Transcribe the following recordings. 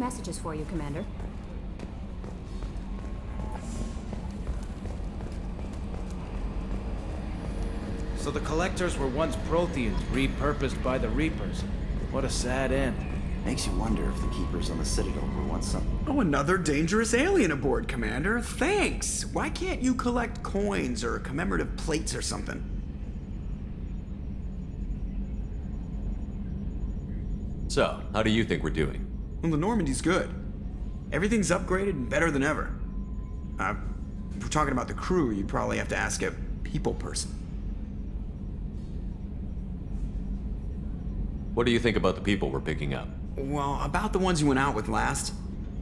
messages for you, Commander. So the Collectors were once Protheans, repurposed by the Reapers. What a sad end. Makes you wonder if the Keepers on the Citadel were once something. Oh, another dangerous alien aboard, Commander. Thanks. Why can't you collect coins or commemorative plates or something? So, how do you think we're doing? Well, the Normandy's good. Everything's upgraded and better than ever. If we're talking about the crew, you'd probably have to ask a people person. What do you think about the people we're picking up? Well, about the ones you went out with last.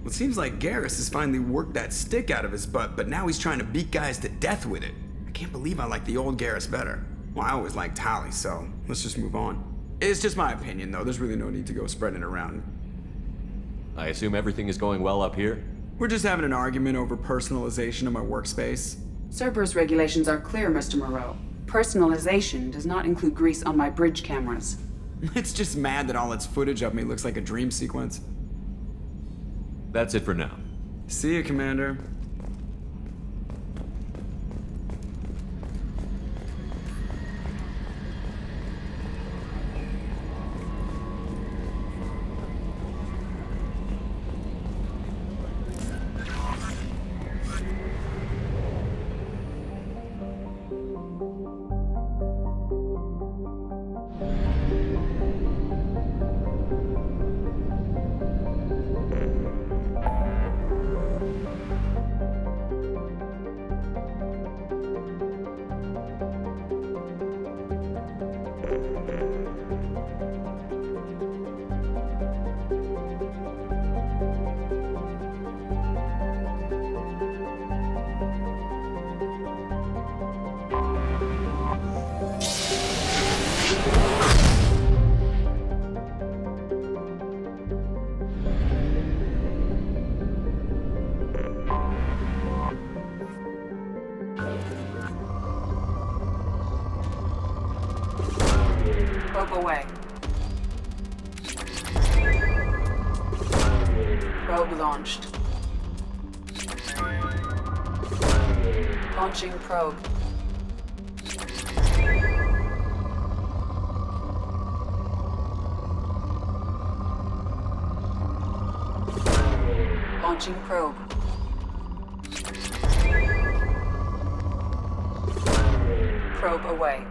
It seems like Garrus has finally worked that stick out of his butt, but now he's trying to beat guys to death with it. I can't believe I like the old Garrus better. Well, I always liked Tali, so let's just move on. It's just my opinion, though. There's really no need to go spreading it around. I assume everything is going well up here? We're just having an argument over personalization of my workspace. Cerberus regulations are clear, Mr. Moreau. Personalization does not include grease on my bridge cameras. It's just mad that all its footage of me looks like a dream sequence. That's it for now. See you, Commander. Probe away. Probe launched. Launching probe. Launching probe. Probe away.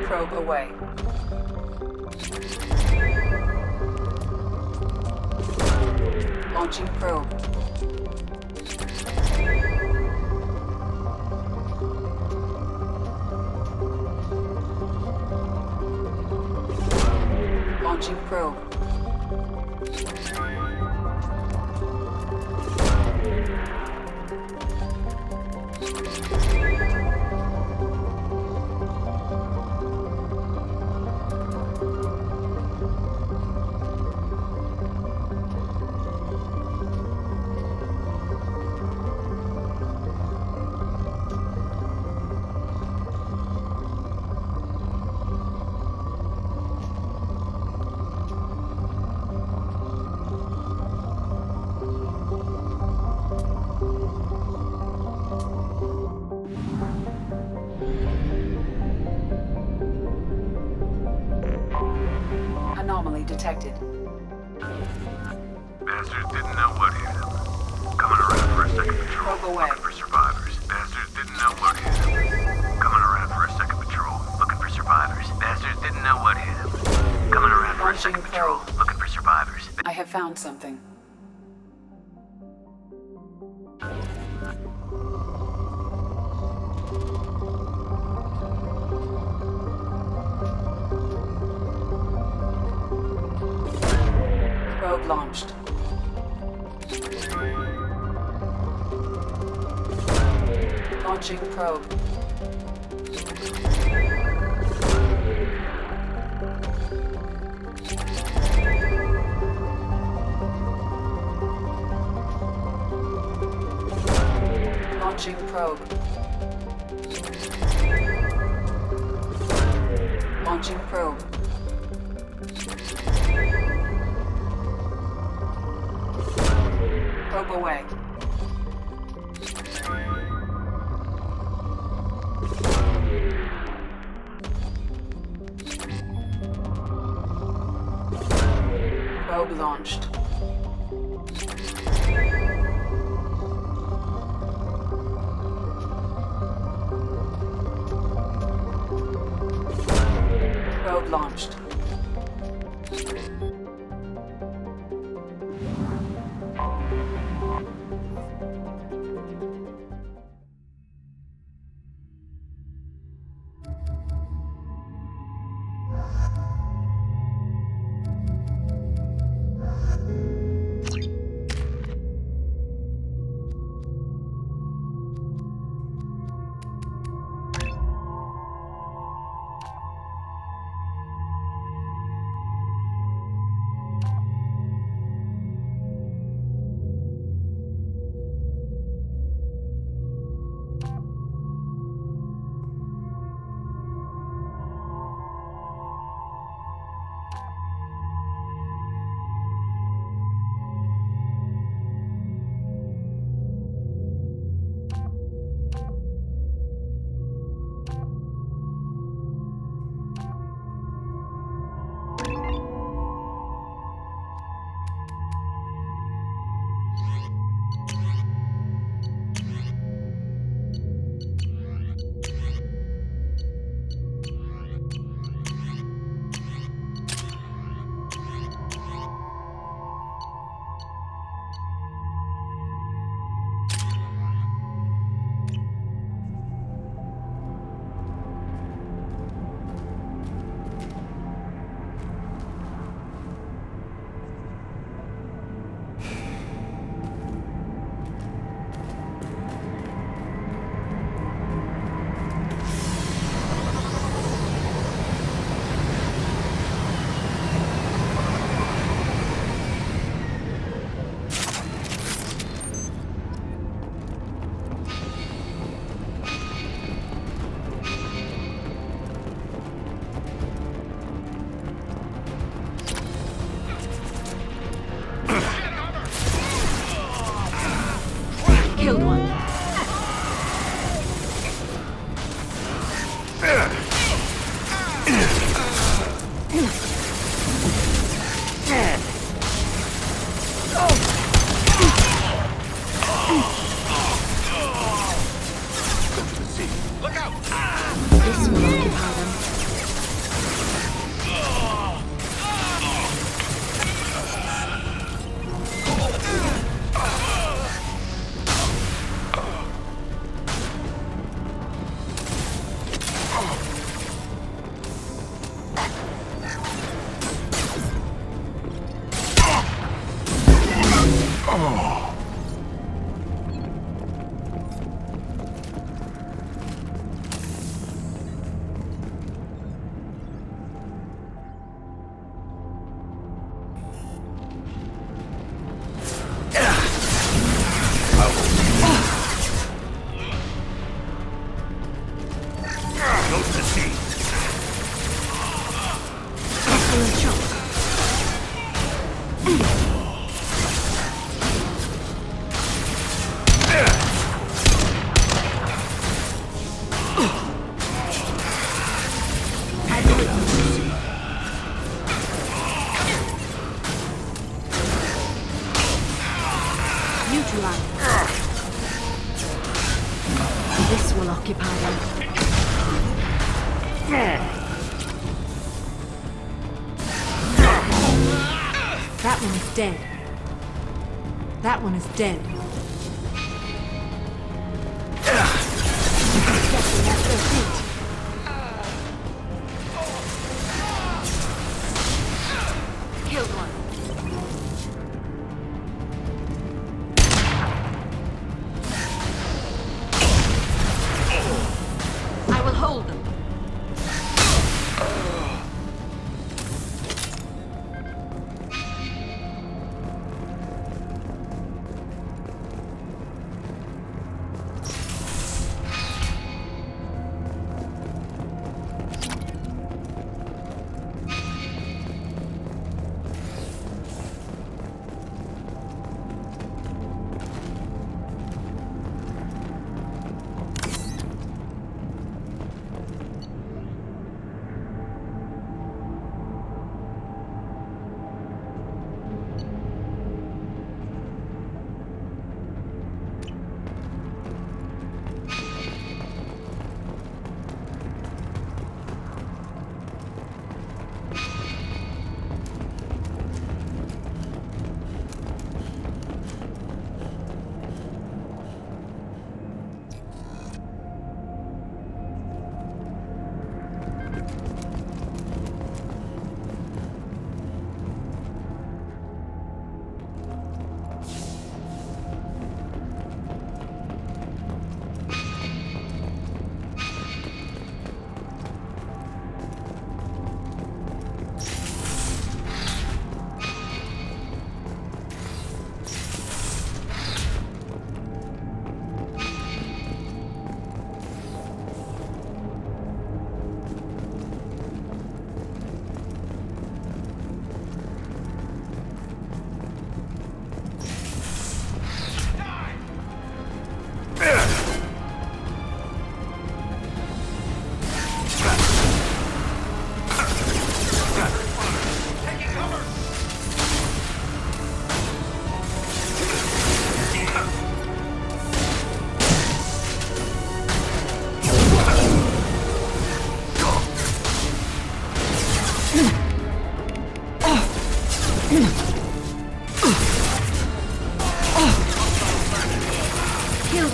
Probe away. Launching probe. Launching probe. Anomaly detected. Bastards didn't know what hit them. Coming around for a second patrol, Probe away. looking for survivors. Bastards didn't know what hit them. Coming around for a second patrol, looking for survivors. Bastards didn't know what hit them. Coming around for a Launching second patrol, probe. looking for survivors. I have found something. Probe launched. Launching probe. Launching probe. Launching probe. Probe away. Probe launched. Probe launched. Killed one. Look out! This will occupy them. This will occupy them. That one is dead. That one is dead. Stepping at their feet. Killed one. I will hold them.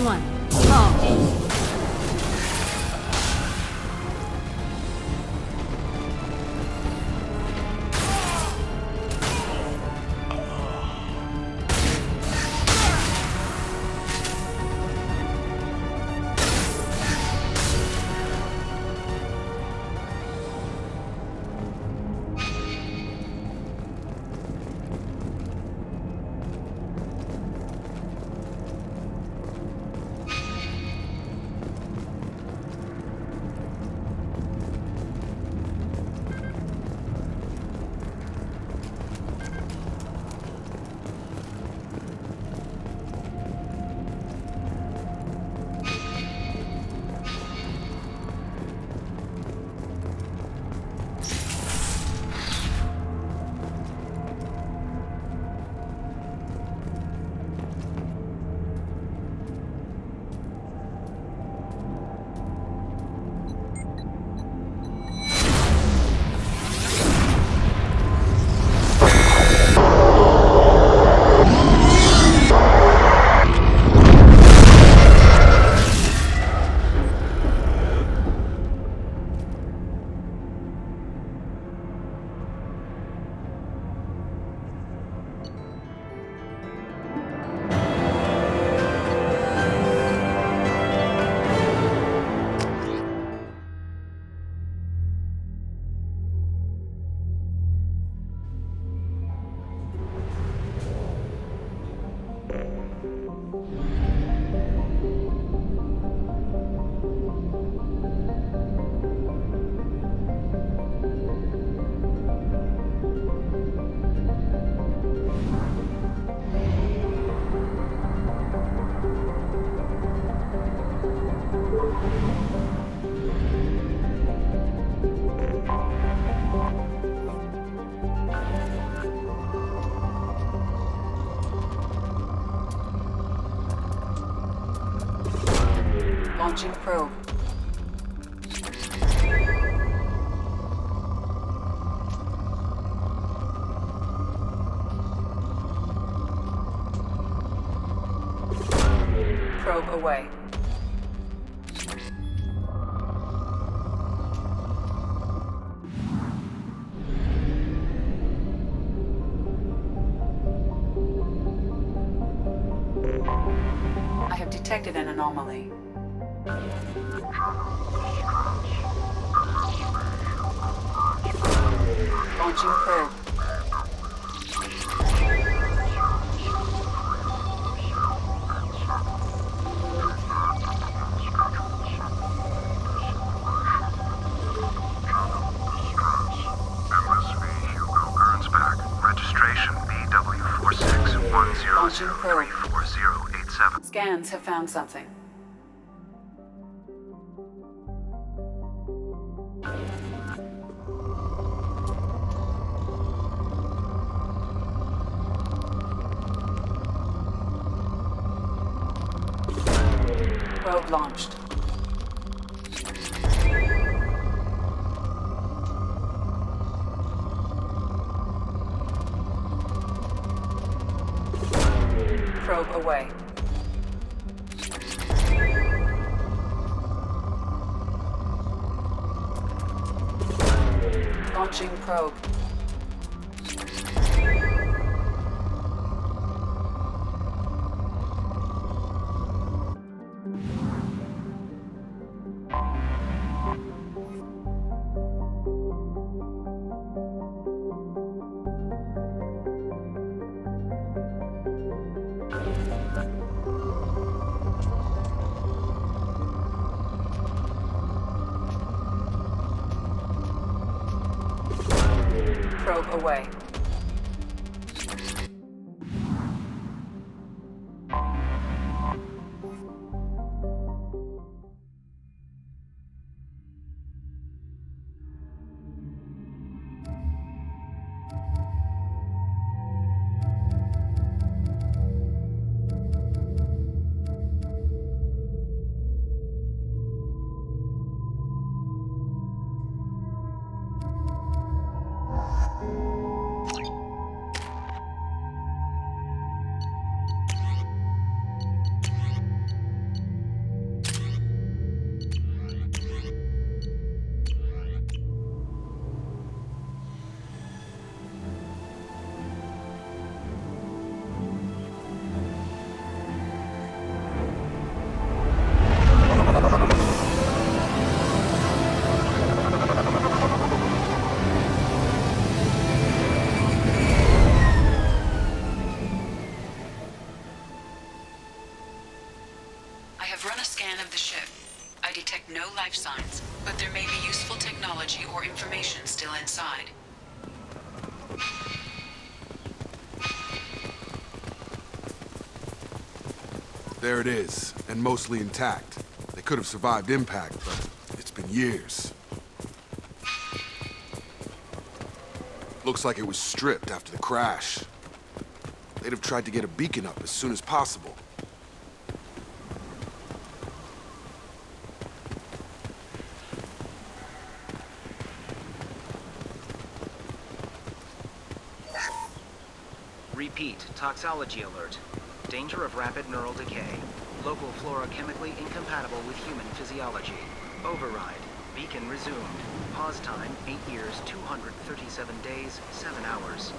one, fall. Launching probe. Probe away. I have detected an anomaly. Launching probe. Registration BW4610344087. Scans have found something. Probe launched. Probe away. Launching probe. Probe away. have run a scan of the ship. I detect no life signs, but there may be useful technology or information still inside. There it is, and mostly intact. They could have survived impact, but it's been years. Looks like it was stripped after the crash. They'd have tried to get a beacon up as soon as possible. Repeat, toxology alert. Danger of rapid neural decay. Local flora chemically incompatible with human physiology. Override. Beacon resumed. Pause time, 8 years, 237 days, 7 hours.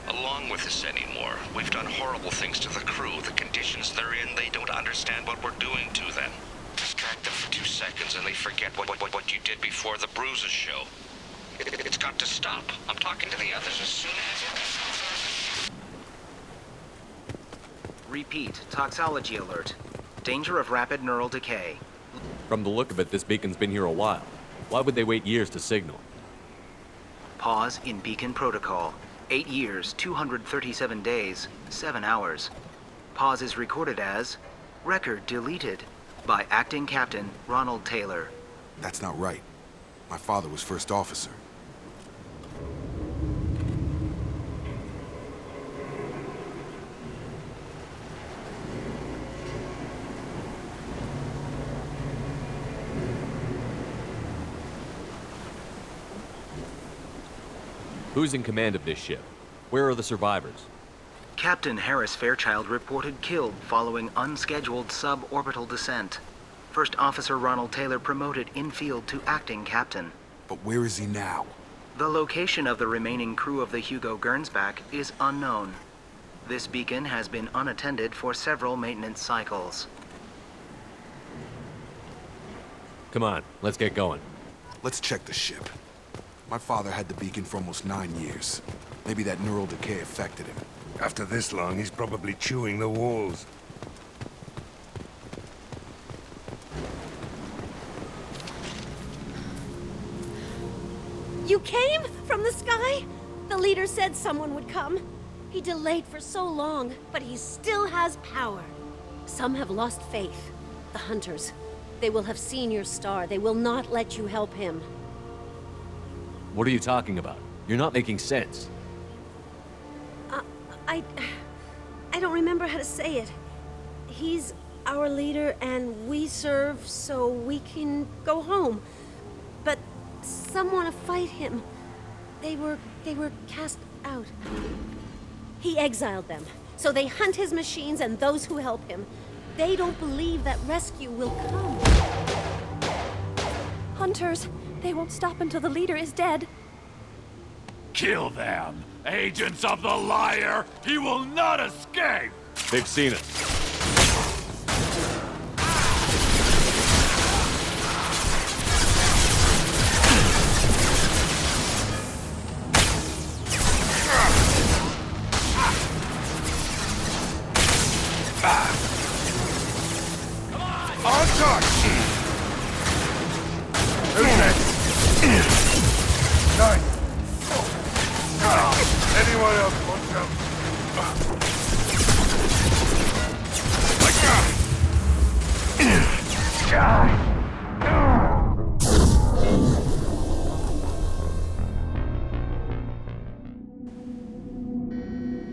Along with this anymore. We've done horrible things to the crew. The conditions they're in, they don't understand what we're doing to them. Distract them for 2 seconds and they forget what you did before the bruises show. It's got to stop. I'm talking to the others as soon as... Repeat, toxology alert. Danger of rapid neural decay. From the look of it, this beacon's been here a while. Why would they wait years to signal? Pause in beacon protocol. 8 years, 237 days, 7 hours. Pause is recorded as record deleted by Acting Captain Ronald Taylor. That's not right. My father was first officer. Who's in command of this ship? Where are the survivors? Captain Harris Fairchild reported killed following unscheduled suborbital descent. First Officer Ronald Taylor promoted in-field to acting captain. But where is he now? The location of the remaining crew of the Hugo Gernsback is unknown. This beacon has been unattended for several maintenance cycles. Come on, let's get going. Let's check the ship. My father had the beacon for almost 9 years. Maybe that neural decay affected him. After this long, he's probably chewing the walls. You came from the sky? The leader said someone would come. He delayed for so long, but he still has power. Some have lost faith. The hunters. They will have seen your star. They will not let you help him. What are you talking about? You're not making sense. I don't remember how to say it. He's our leader and we serve so we can go home. But some want to fight him. They were cast out. He exiled them, so they hunt his machines and those who help him. They don't believe that rescue will come. Hunters, they won't stop until the leader is dead. Kill them! Agents of the liar! He will not escape! They've seen us. On target! Who's next? Nine. Anyone else want some?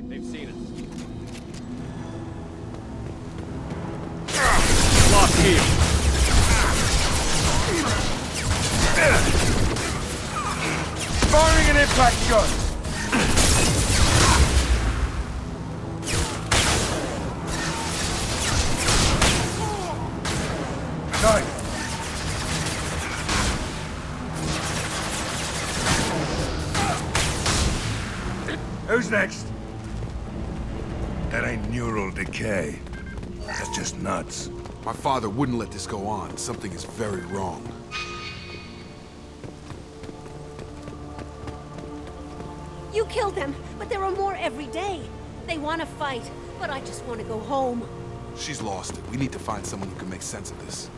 They've seen us. Lock here! Firing an impact gun! Nine. Who's next? That ain't neural decay. That's just nuts. My father wouldn't let this go on. Something is very wrong. You killed them, but there are more every day. They want to fight, but I just want to go home. She's lost it. We need to find someone who can make sense of this.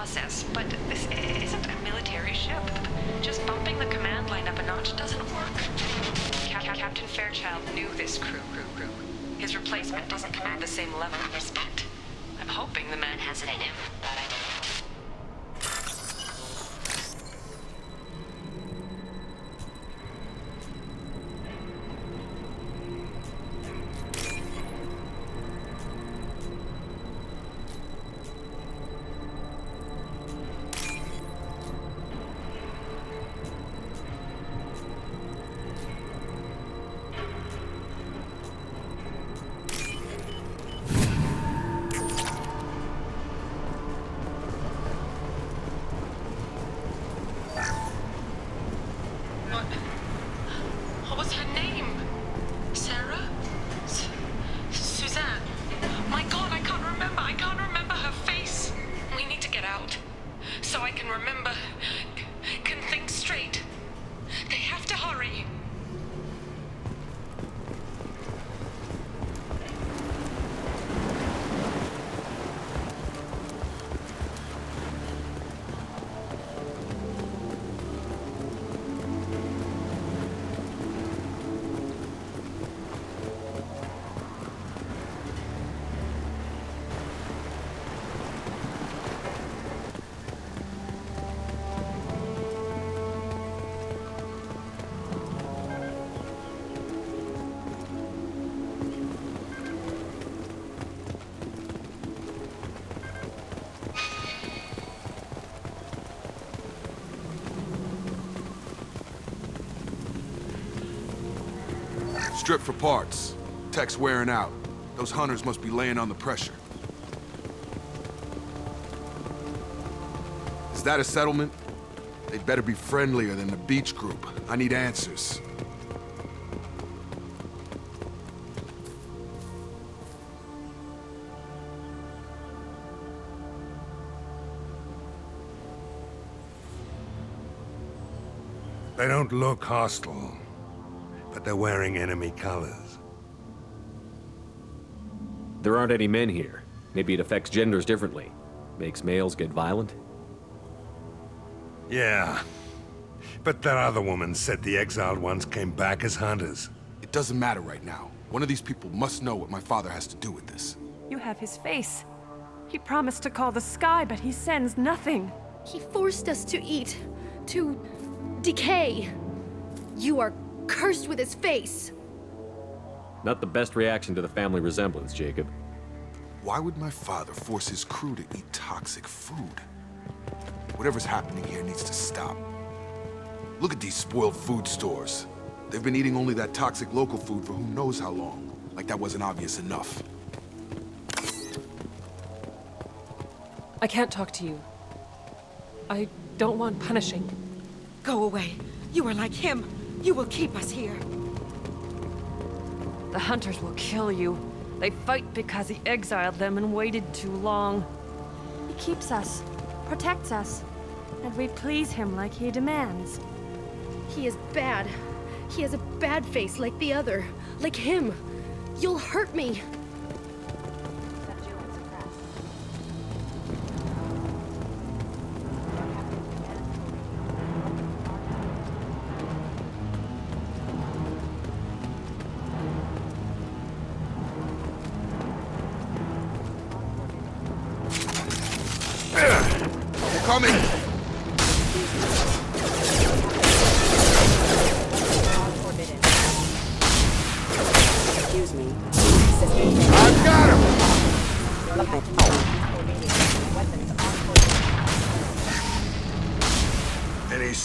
process, but this isn't a military ship. Just bumping the command line up a notch doesn't work. Captain Fairchild knew this crew. His replacement doesn't command the same level of respect. I'm hoping the man has it in him. What was her name? Sarah? Suzanne? My God, I can't remember. I can't remember her face. We need to get out. So I can remember. Can think straight. They have to hurry. Strip for parts. Tech's wearing out. Those hunters must be laying on the pressure. Is that a settlement? They'd better be friendlier than the beach group. I need answers. They don't look hostile, but they're wearing enemy colors. There aren't any men here. Maybe it affects genders differently. Makes males get violent? Yeah. But that other woman said the exiled ones came back as hunters. It doesn't matter right now. One of these people must know what my father has to do with this. You have his face. He promised to call the sky, but he sends nothing. He forced us to eat, to decay. You are cursed with his face. Not the best reaction to the family resemblance, Jacob. Why would my father force his crew to eat toxic food? Whatever's happening here needs to stop. Look at these spoiled food stores. They've been eating only that toxic local food for who knows how long. Like that wasn't obvious enough. I can't talk to you. I don't want punishing. Go away. You are like him. You will keep us here. The hunters will kill you. They fight because he exiled them and waited too long. He keeps us, protects us, and we please him like he demands. He is bad. He has a bad face like the other. Like him. You'll hurt me. Coming!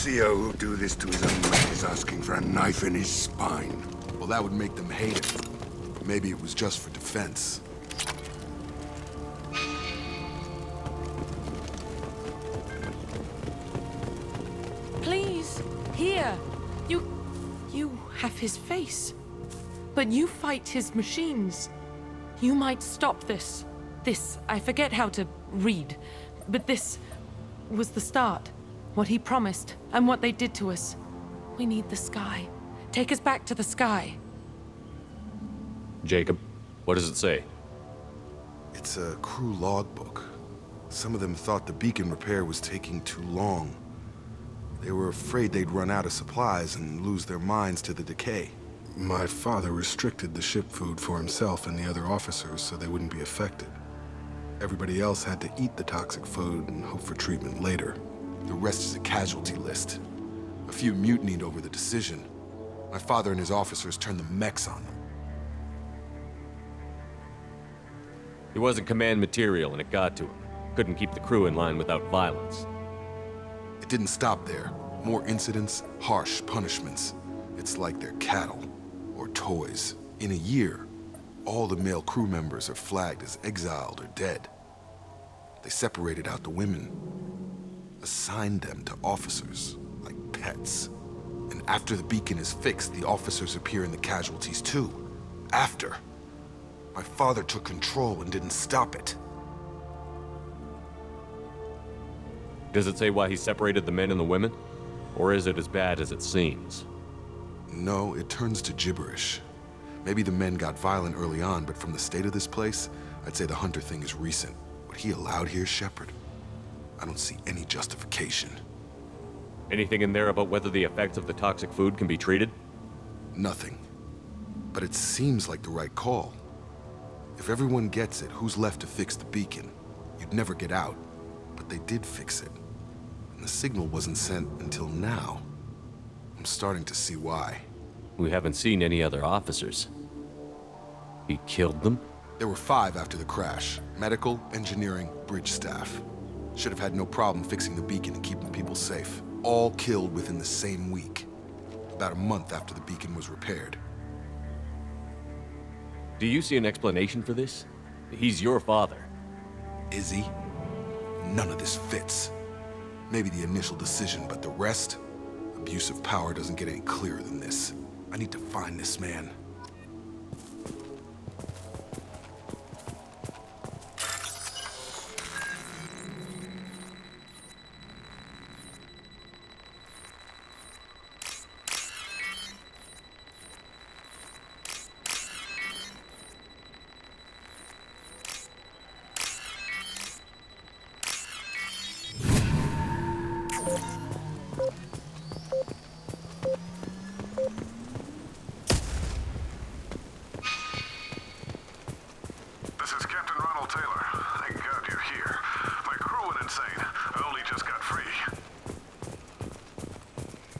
CO who do this to his own men is asking for a knife in his spine. Well, that would make them hate him. Maybe it was just for defense. Please, here. You have his face. But you fight his machines. You might stop this. This, I forget how to read. But this was the start. What he promised, and what they did to us. We need the sky. Take us back to the sky. Jacob, what does it say? It's a crew logbook. Some of them thought the beacon repair was taking too long. They were afraid they'd run out of supplies and lose their minds to the decay. My father restricted the ship food for himself and the other officers so they wouldn't be affected. Everybody else had to eat the toxic food and hope for treatment later. The rest is a casualty list. A few mutinied over the decision. My father and his officers turned the mechs on them. He wasn't command material and it got to him. Couldn't keep the crew in line without violence. It didn't stop there. More incidents, harsh punishments. It's like they're cattle, or toys. In a year, all the male crew members are flagged as exiled or dead. They separated out the women, assigned them to officers, like pets. And after the beacon is fixed, the officers appear in the casualties too. After. My father took control and didn't stop it. Does it say why he separated the men and the women? Or is it as bad as it seems? No, it turns to gibberish. Maybe the men got violent early on, but from the state of this place, I'd say the Hunter thing is recent. What he allowed here, Shepard, I don't see any justification. Anything in there about whether the effects of the toxic food can be treated? Nothing. But it seems like the right call. If everyone gets it, who's left to fix the beacon? You'd never get out. But they did fix it. And the signal wasn't sent until now. I'm starting to see why. We haven't seen any other officers. He killed them? There were 5 after the crash. Medical, engineering, bridge staff. Should have had no problem fixing the beacon and keeping people safe. All killed within the same week. About a month after the beacon was repaired. Do you see an explanation for this? He's your father. Is he? None of this fits. Maybe the initial decision, but the rest? Abuse of power doesn't get any clearer than this. I need to find this man.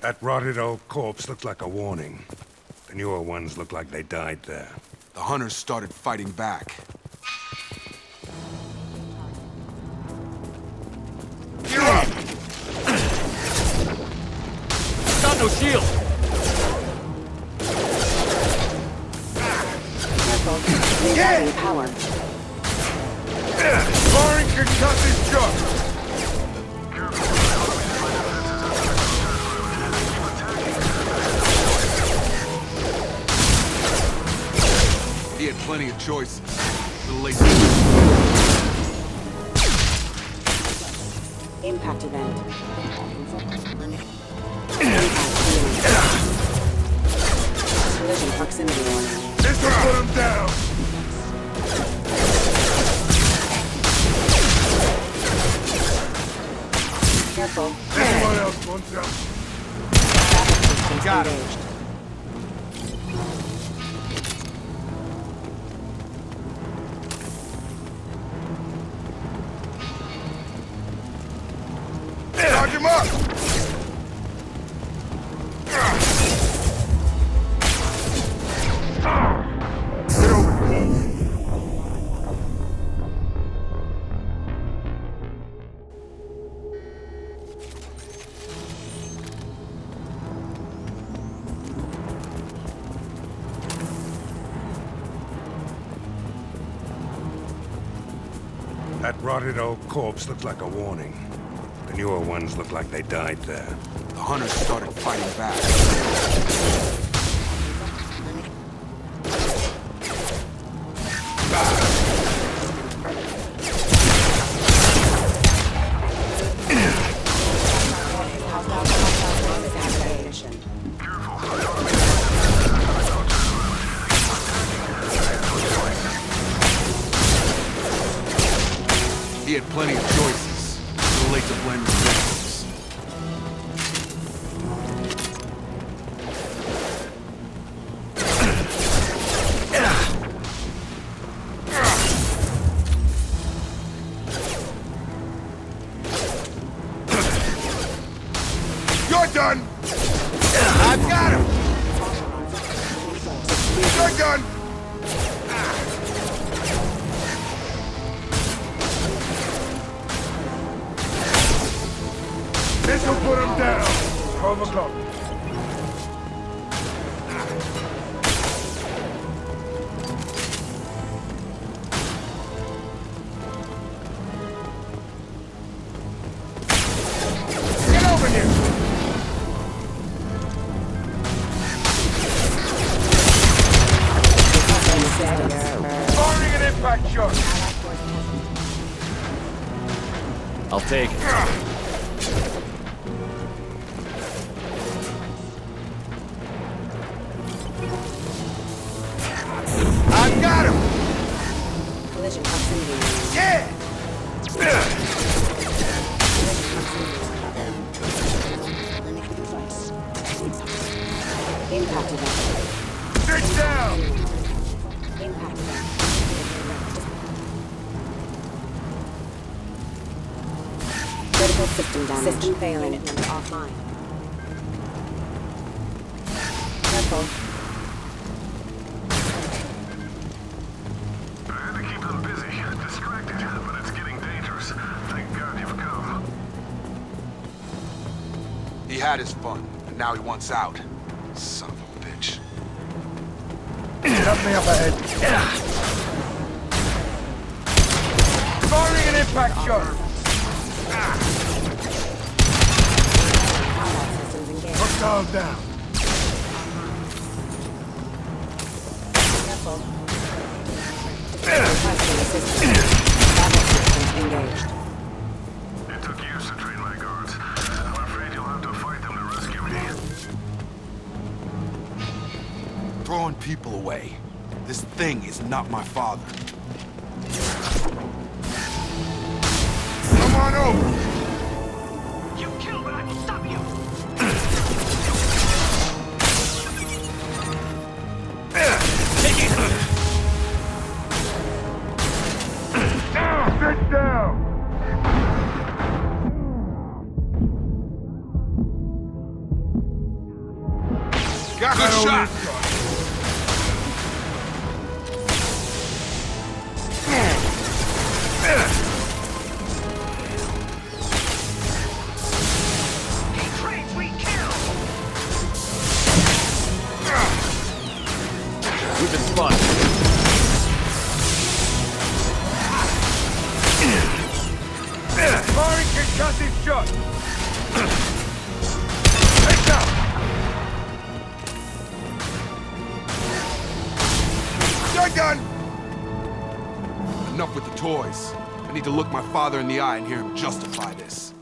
That rotted old corpse looked like a warning. The newer ones look like they died there. The hunters started fighting back. You're up! Got no shield! Careful. Power. Firing concussive shot! He had plenty of choices. The late Impact event. Collision proximity warning. This will put him down! Careful. Anyone else wants help? Got it. Charge him up! That rotted old corpse looked like a warning. The newer ones look like they died there. The hunters started fighting back. He had plenty of choices. Too late to blame his victims. You're done! I've got him! You're done! This'll put him down. 12 o'clock. Get over here! Firing an impact shot! I'll take it. I've got him! Collision proximity. Yeah! Impact event. Sit down! Impact event. Critical system damage. System failing. Unit number offline. Careful. I had to keep them busy, distracted, but it's getting dangerous. Thank God you've come. He had his fun, and now he wants out. Son of a bitch. Help me up ahead. Firing an impact shot! Hostile down. Careful. Engaged. It took years to train my guards. I'm afraid you'll have to fight them to rescue me. Throwing people away. This thing is not my father. Come on over! You kill, but I can stop you! Sit down! Got good shot! Trains we kill! We've been spotted. Firing concussive shot! Heads up! You're done! Enough with the toys. I need to look my father in the eye and hear him justify this.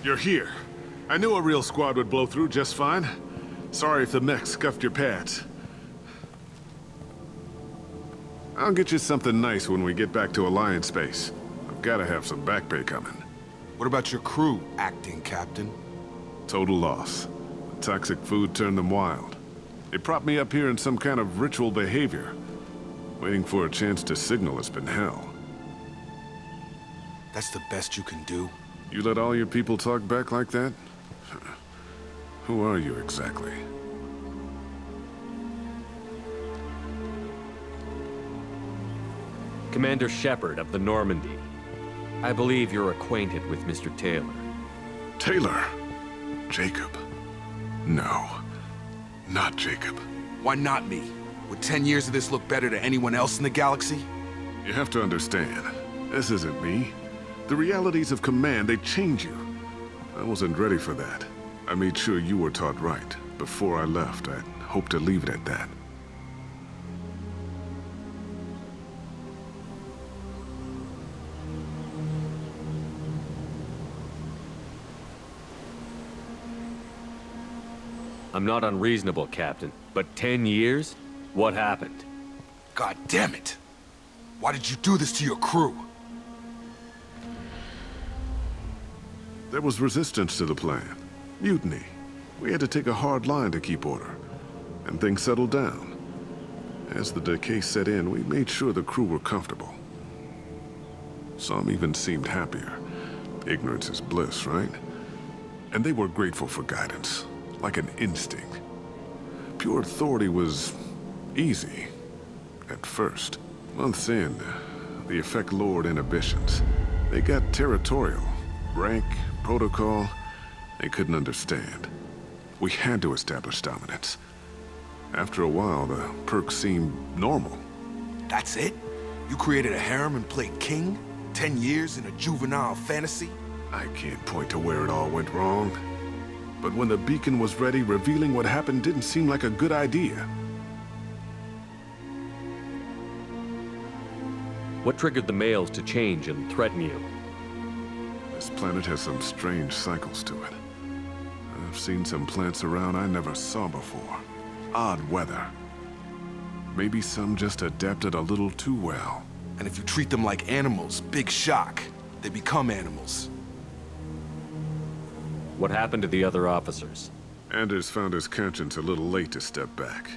You're here. I knew a real squad would blow through just fine. Sorry if the mech scuffed your pads. I'll get you something nice when we get back to Alliance Base. I've gotta have some back pay coming. What about your crew, acting captain? Total loss. The toxic food turned them wild. They propped me up here in some kind of ritual behavior. Waiting for a chance to signal has been hell. That's the best you can do? You let all your people talk back like that? Who are you exactly? Commander Shepard of the Normandy. I believe you're acquainted with Mr. Taylor. Taylor? Jacob? No. Not Jacob. Why not me? Would 10 years of this look better to anyone else in the galaxy? You have to understand, this isn't me. The realities of command, they change you. I wasn't ready for that. I made sure you were taught right. Before I left, I'd hoped to leave it at that. I'm not unreasonable, Captain, but 10 years? What happened? God damn it! Why did you do this to your crew? There was resistance to the plan. Mutiny. We had to take a hard line to keep order. And things settled down. As the decay set in, we made sure the crew were comfortable. Some even seemed happier. Ignorance is bliss, right? And they were grateful for guidance, like an instinct. Pure authority was easy, at first. Months in, the effect lowered inhibitions. They got territorial. Rank, protocol, they couldn't understand. We had to establish dominance. After a while, the perks seemed normal. That's it? You created a harem and played king? 10 years in a juvenile fantasy? I can't point to where it all went wrong. But when the beacon was ready, revealing what happened didn't seem like a good idea. What triggered the males to change and threaten you? This planet has some strange cycles to it. I've seen some plants around I never saw before. Odd weather. Maybe some just adapted a little too well. And if you treat them like animals, big shock. They become animals. What happened to the other officers? Anders found his conscience a little late to step back.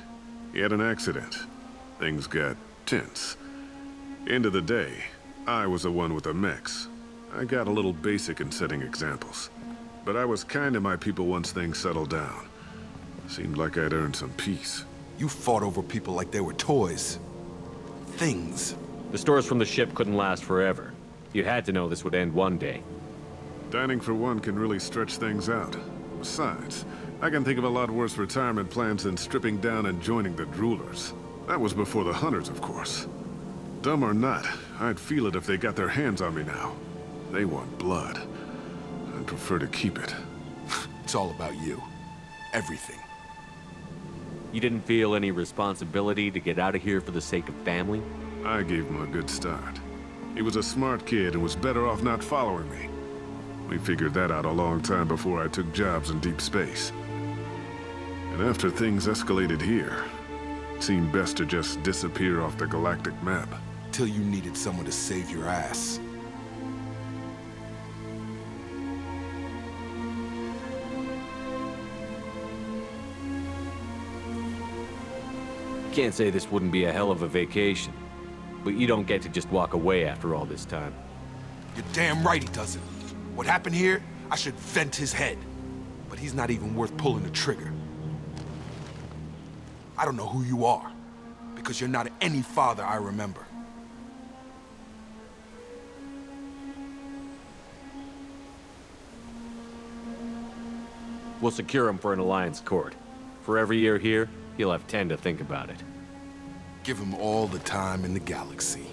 He had an accident. Things got tense. End of the day, I was the one with the mechs. I got a little basic in setting examples. But I was kind to my people once things settled down. Seemed like I'd earned some peace. You fought over people like they were toys. Things. The stores from the ship couldn't last forever. You had to know this would end one day. Dining for one can really stretch things out. Besides, I can think of a lot worse retirement plans than stripping down and joining the droolers. That was before the hunters, of course. Dumb or not, I'd feel it if they got their hands on me now. They want blood. I'd prefer to keep it. It's all about you. Everything. You didn't feel any responsibility to get out of here for the sake of family? I gave him a good start. He was a smart kid and was better off not following me. We figured that out a long time before I took jobs in deep space. And after things escalated here, it seemed best to just disappear off the galactic map. Till you needed someone to save your ass. Can't say this wouldn't be a hell of a vacation, but you don't get to just walk away after all this time. You're damn right he doesn't. What happened here, I should vent his head. But he's not even worth pulling the trigger. I don't know who you are, because you're not any father I remember. We'll secure him for an Alliance court. For every year here, he'll have 10 to think about it. Give him all the time in the galaxy.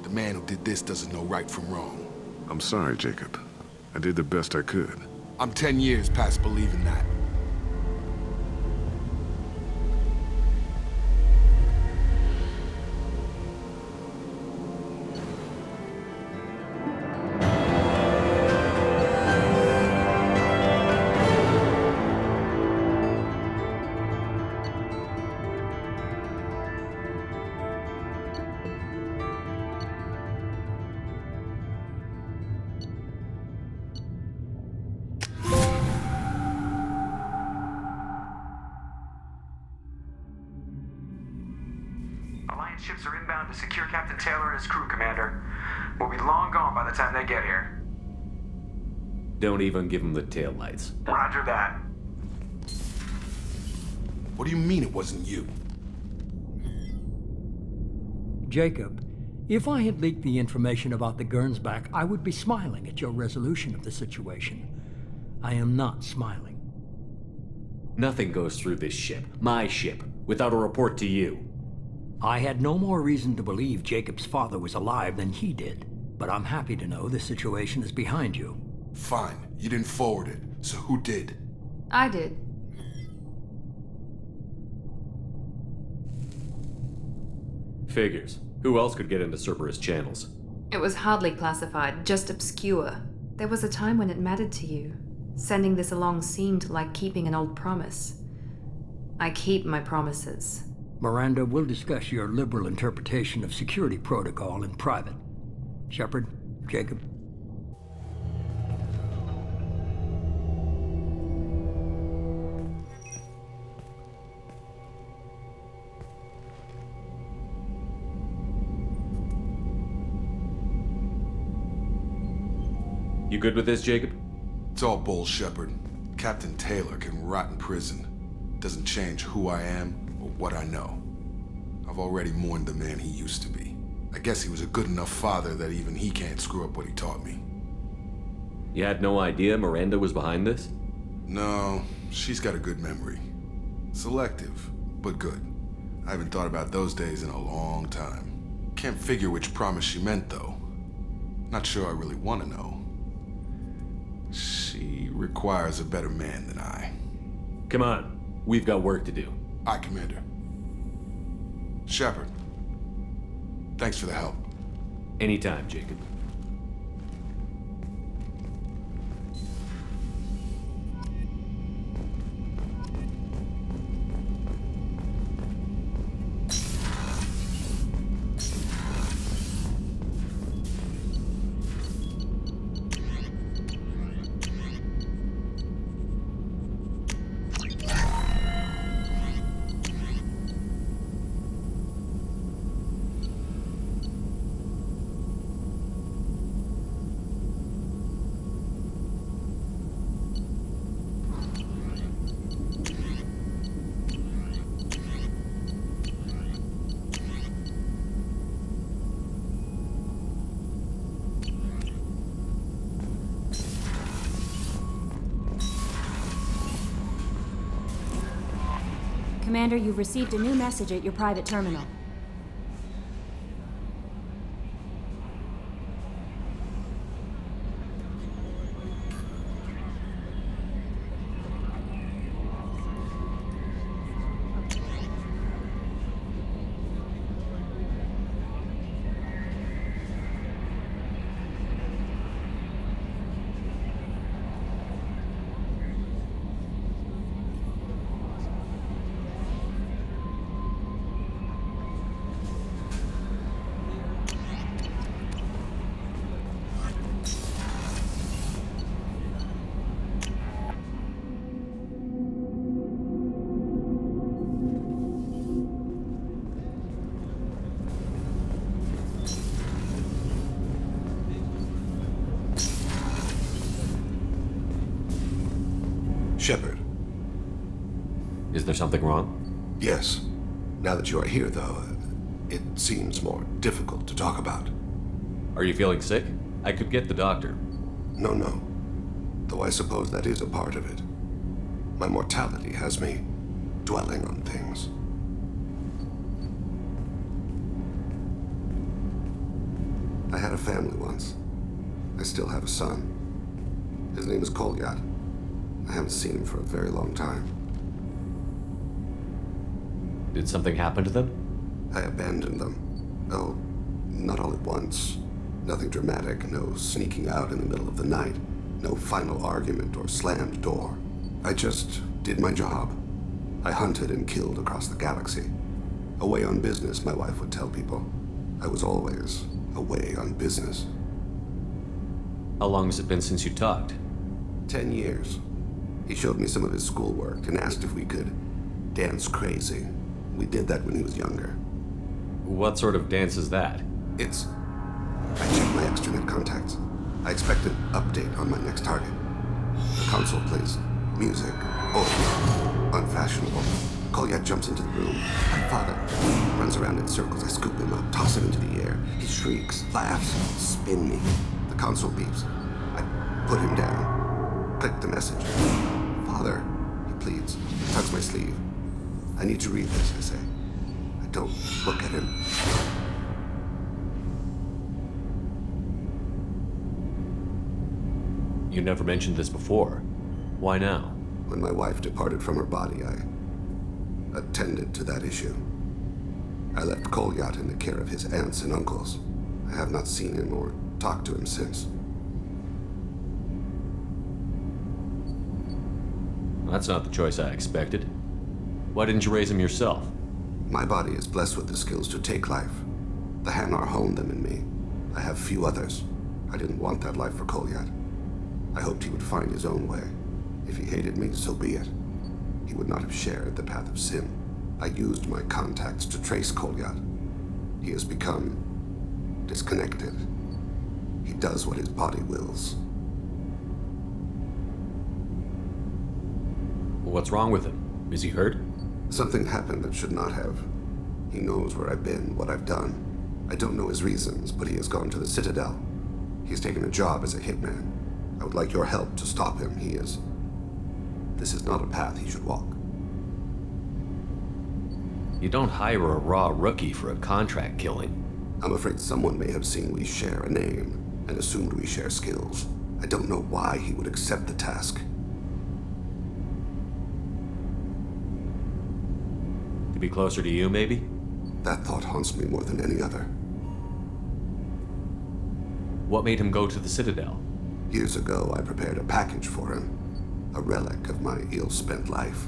The man who did this doesn't know right from wrong. I'm sorry, Jacob. I did the best I could. I'm 10 years past believing that. Alliance ships are inbound to secure Captain Taylor and his crew, Commander. We'll be long gone by the time they get here. Don't even give him the taillights. Roger that. What do you mean it wasn't you? Jacob, if I had leaked the information about the Gernsback, I would be smiling at your resolution of the situation. I am not smiling. Nothing goes through this ship, my ship, without a report to you. I had no more reason to believe Jacob's father was alive than he did, but I'm happy to know the situation is behind you. Fine, you didn't forward it, so who did? I did. Figures. Who else could get into Cerberus channels? It was hardly classified, just obscure. There was a time when it mattered to you. Sending this along seemed like keeping an old promise. I keep my promises. Miranda, we'll discuss your liberal interpretation of security protocol in private. Shepard, Jacob. You good with this, Jacob? It's all bull, Shepard. Captain Taylor can rot in prison. Doesn't change who I am or what I know. I've already mourned the man he used to be. I guess he was a good enough father that even he can't screw up what he taught me. You had no idea Miranda was behind this? No, she's got a good memory. Selective, but good. I haven't thought about those days in a long time. Can't figure which promise she meant, though. Not sure I really want to know. She requires a better man than I. Come on, we've got work to do. Aye, Commander. Shepard, thanks for the help. Anytime, Jacob. Commander, you've received a new message at your private terminal. Shepard. Is there something wrong? Yes. Now that you are here, though, it seems more difficult to talk about. Are you feeling sick? I could get the doctor. No. Though I suppose that is a part of it. My mortality has me dwelling on things. I had a family once. I still have a son. His name is Kolyat. I haven't seen him for a very long time. Did something happen to them? I abandoned them. Oh, not all at once. Nothing dramatic, no sneaking out in the middle of the night, no final argument or slammed door. I just did my job. I hunted and killed across the galaxy. Away on business, my wife would tell people. I was always away on business. How long has it been since you talked? 10 years. He showed me some of his schoolwork and asked if we could dance crazy. We did that when he was younger. What sort of dance is that? I checked my extranet contacts. I expect an update on my next target. The console plays music, old, unfashionable. Kolyat jumps into the room. My father runs around in circles. I scoop him up, toss him into the air. He shrieks, laughs, spin me. The console beeps. I put him down. Click the message. Father, he pleads, tugs my sleeve. I need to read this, I say. I don't look at him. You never mentioned this before. Why now? When my wife departed from her body, I attended to that issue. I left Kolyat in the care of his aunts and uncles. I have not seen him or talked to him since. That's not the choice I expected. Why didn't you raise him yourself? My body is blessed with the skills to take life. The Hanar honed them in me. I have few others. I didn't want that life for Kolyat. I hoped he would find his own way. If he hated me, so be it. He would not have shared the path of sin. I used my contacts to trace Kolyat. He has become disconnected. He does what his body wills. What's wrong with him? Is he hurt? Something happened that should not have. He knows where I've been, what I've done. I don't know his reasons, but he has gone to the Citadel. He's taken a job as a hitman. I would like your help to stop him. This is not a path he should walk. You don't hire a raw rookie for a contract killing. I'm afraid someone may have seen we share a name and assumed we share skills. I don't know why he would accept the task. To be closer to you, maybe? That thought haunts me more than any other. What made him go to the Citadel? Years ago, I prepared a package for him. A relic of my ill-spent life.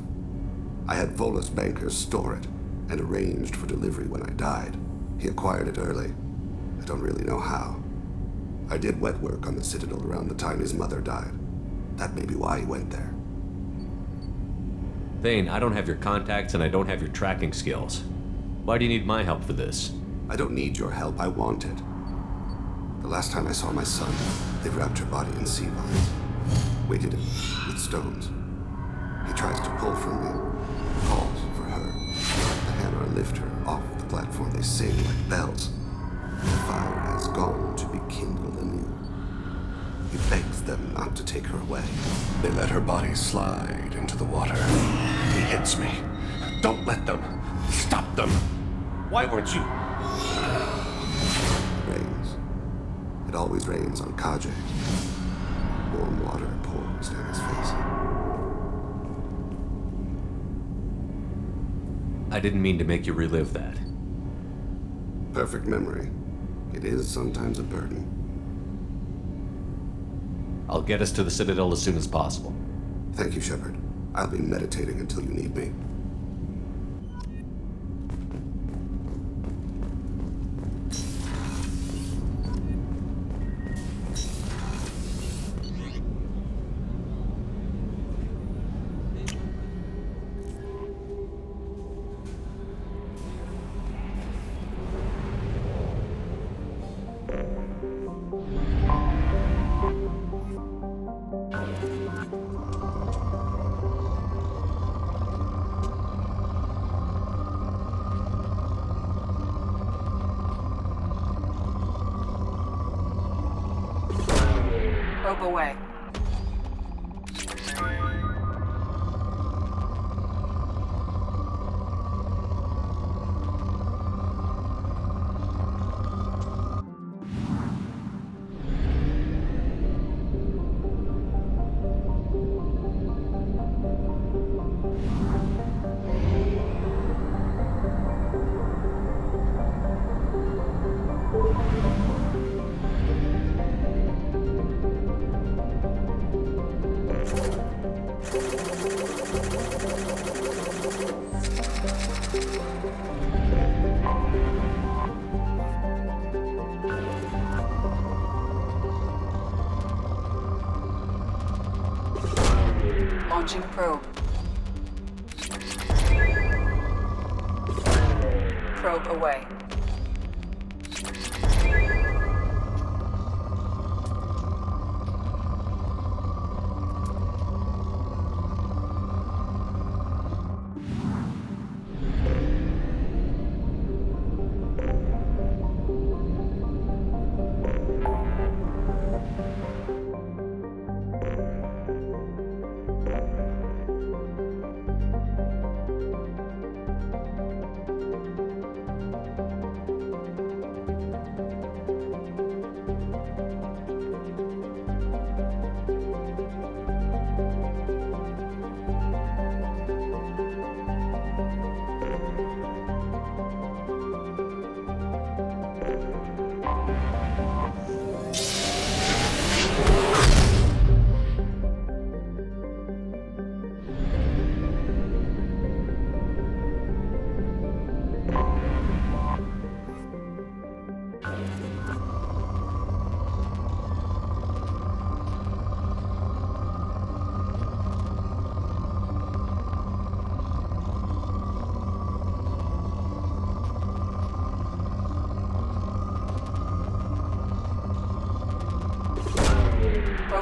I had Volus bankers store it and arranged for delivery when I died. He acquired it early. I don't really know how. I did wet work on the Citadel around the time his mother died. That may be why he went there. Thane, I don't have your contacts and I don't have your tracking skills. Why do you need my help for this? I don't need your help, I want it. The last time I saw my son, they wrapped her body in sea vines, weighted it with stones. He tries to pull from me, calls for her. The Hanar lift her off the platform, they sing like bells. The fire has gone to be kindled anew. He begs them not to take her away. They let her body slide into the water. He hits me. Don't let them. Stop them. Why weren't you? It rains. It always rains on Kaje. Warm water pours down his face. I didn't mean to make you relive that. Perfect memory. It is sometimes a burden. I'll get us to the Citadel as soon as possible. Thank you, Shepard. I'll be meditating until you need me. Probe away. Launching probe. Probe away.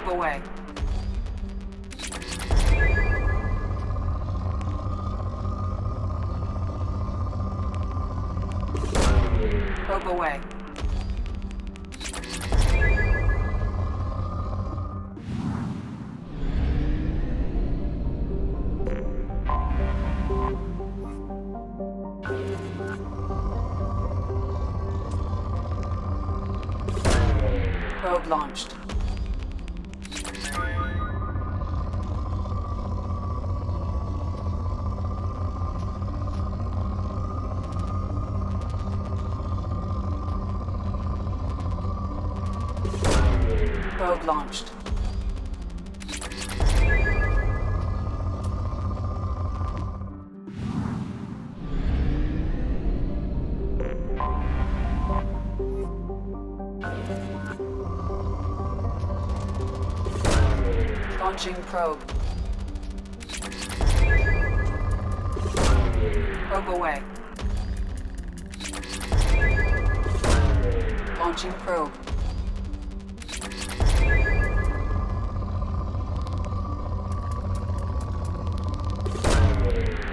Probe away. Probe away. Probe launched. Probe launched. Launching probe. Probe away. Launching probe.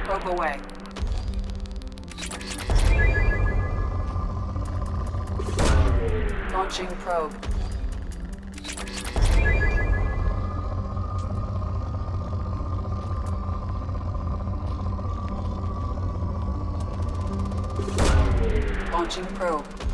Probe away. Launching probe. Launching probe.